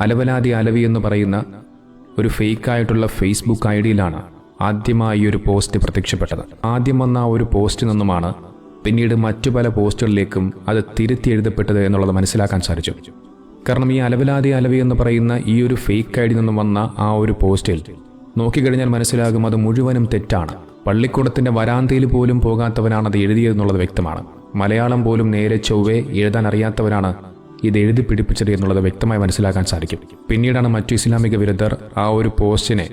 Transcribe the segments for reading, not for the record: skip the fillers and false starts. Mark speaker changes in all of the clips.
Speaker 1: അലവലാതി അലവി എന്ന് പറയുന്ന ഒരു ഫേക്കായിട്ടുള്ള ഫേസ്ബുക്ക് ഐഡിയിലാണ് ആദ്യമായി ഒരു പോസ്റ്റ് പ്രത്യക്ഷപ്പെട്ടത്. ആദ്യം വന്ന ആ ഒരു പോസ്റ്റിൽ നിന്നുമാണ് പിന്നീട് മറ്റു പല പോസ്റ്റുകളിലേക്കും അത് തിരുത്തി എഴുതപ്പെട്ടത് എന്നുള്ളത് മനസ്സിലാക്കാൻ സാധിച്ചു. കാരണം ഈ അലവലാതി അലവി എന്ന് പറയുന്ന ഈ ഒരു ഫേക്ക് ഐഡിയിൽ നിന്നും വന്ന ആ ഒരു പോസ്റ്റിൽ നോക്കിക്കഴിഞ്ഞാൽ മനസ്സിലാകും അത് മുഴുവനും തെറ്റാണ്. പള്ളിക്കൂടത്തിന്റെ വരാന്തയിൽ പോലും പോകാത്തവനാണ് അത് എഴുതിയതെന്നുള്ളത് വ്യക്തമാണ്. മലയാളം പോലും നേരെ ചൊവ്വേ എഴുതാൻ അറിയാത്തവരാണ് ഇത് എഴുതി പിടിപ്പിച്ചത് എന്നുള്ളത് വ്യക്തമായി മനസ്സിലാക്കാൻ സാധിക്കും. പിന്നീടാണ് മറ്റു ഇസ്ലാമിക വിരുദ്ധർ ആ ഒരു പോസ്റ്റിനെ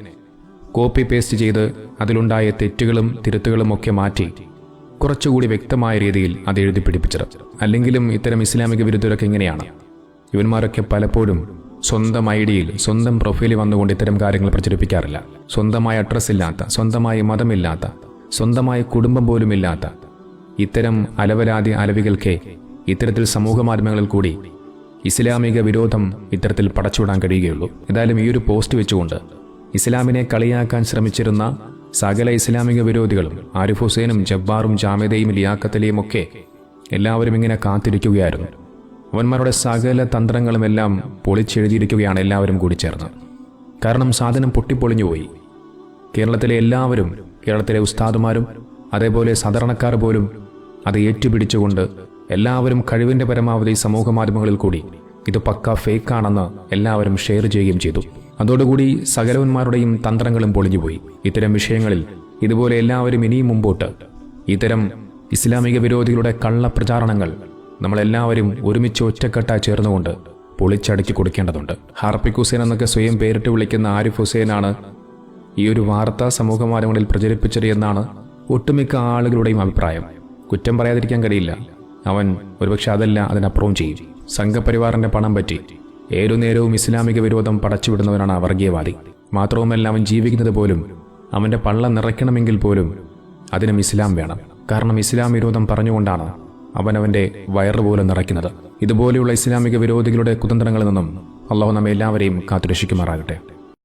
Speaker 1: കോപ്പി പേസ്റ്റ് ചെയ്ത് അതിലുണ്ടായ തെറ്റുകളും തിരുത്തുകളും ഒക്കെ മാറ്റി കുറച്ചുകൂടി വ്യക്തമായ രീതിയിൽ അത് എഴുതി പിടിപ്പിച്ചത്. അല്ലെങ്കിലും ഇത്തരം ഇസ്ലാമിക വിരുദ്ധരൊക്കെ എങ്ങനെയാണ്? ഇവന്മാരൊക്കെ പലപ്പോഴും സ്വന്തം ഐഡിയയിൽ സ്വന്തം പ്രൊഫൈലിൽ വന്നുകൊണ്ട് ഇത്തരം കാര്യങ്ങൾ പ്രചരിപ്പിക്കാറില്ല. സ്വന്തമായ അഡ്രസ് ഇല്ലാത്ത, സ്വന്തമായ മതമില്ലാത്ത, സ്വന്തമായ കുടുംബം പോലും ഇല്ലാത്ത ഇത്തരം അലവലാതി അലവികൾക്ക് ഇത്തരത്തിൽ സമൂഹ മാധ്യമങ്ങളിൽ കൂടി ഇസ്ലാമിക വിരോധം ഇത്തരത്തിൽ പടച്ചുവിടാൻ കഴിയുകയുള്ളൂ. ഏതായാലും ഈ ഒരു പോസ്റ്റ് വെച്ചുകൊണ്ട് ഇസ്ലാമിനെ കളിയാക്കാൻ ശ്രമിച്ചിരുന്ന സകല ഇസ്ലാമിക വിരോധികളും ആരിഫ് ഹുസൈനും ജബ്ബാറും ജാമിദയും ലിയാഖത്തലിയും ഒക്കെ എല്ലാവരും ഇങ്ങനെ കാത്തിരിക്കുകയായിരുന്നു. അവന്മാരുടെ സകല തന്ത്രങ്ങളുമെല്ലാം പൊളിച്ചെഴുതിയിരിക്കുകയാണ് എല്ലാവരും കൂടി ചേർന്ന്. കാരണം സാധനം പൊട്ടിപ്പൊളിഞ്ഞുപോയി. കേരളത്തിലെ എല്ലാവരും, കേരളത്തിലെ ഉസ്താദുമാരും അതേപോലെ സാധാരണക്കാർ പോലും അത് ഏറ്റുപിടിച്ചുകൊണ്ട് എല്ലാവരും കഴിവിൻ്റെ പരമാവധി സമൂഹ മാധ്യമങ്ങളിൽ കൂടി ഇത് പക്ക ഫേക്കാണെന്ന് എല്ലാവരും ഷെയർ ചെയ്യുകയും ചെയ്തു. അതോടുകൂടി സകലവന്മാരുടെയും തന്ത്രങ്ങളും പൊളിഞ്ഞുപോയി. ഇത്തരം വിഷയങ്ങളിൽ ഇതുപോലെ എല്ലാവരും ഇനിയും മുമ്പോട്ട് ഇത്തരം ഇസ്ലാമിക വിരോധികളുടെ കള്ളപ്രചാരണങ്ങൾ നമ്മളെല്ലാവരും ഒരുമിച്ച് ഒറ്റക്കെട്ടായി ചേർന്നുകൊണ്ട് പൊളിച്ചടക്കി കൊടുക്കേണ്ടതുണ്ട്. ഹാർപ്പിക് ഹുസൈൻ എന്നൊക്കെ സ്വയം പേരിട്ട് വിളിക്കുന്ന ആരിഫ് ഹുസൈനാണ് ഈ ഒരു വാർത്ത സമൂഹ മാധ്യമങ്ങളിൽ പ്രചരിപ്പിച്ചത് എന്നാണ് ഒട്ടുമിക്ക ആളുകളുടെയും അഭിപ്രായം. കുറ്റം പറയാതിരിക്കാൻ കഴിയില്ല. അവൻ ഒരുപക്ഷെ അതല്ല അതിനപ്പുറവും ചെയ്യും. സംഘപരിവാറിന്റെ പണം പറ്റി ഏതു നേരവും ഇസ്ലാമിക വിരോധം പടച്ചുവിടുന്നവനാണ് ആ വർഗീയവാദി. മാത്രവുമല്ല അവൻ ജീവിക്കുന്നത് പോലും അവൻ്റെ പള്ളം നിറയ്ക്കണമെങ്കിൽ പോലും അതിനും ഇസ്ലാം വേണം. കാരണം ഇസ്ലാം വിരോധം പറഞ്ഞുകൊണ്ടാണ് അവനവൻ്റെ വയറുപോലും നിറയ്ക്കുന്നത്. ഇതുപോലെയുള്ള ഇസ്ലാമിക വിരോധികളുടെ കുതന്ത്രങ്ങളിൽ നിന്നും അള്ളാഹു നമ്മെ എല്ലാവരെയും കാത്തുരക്ഷിക്കുമാറാകട്ടെ.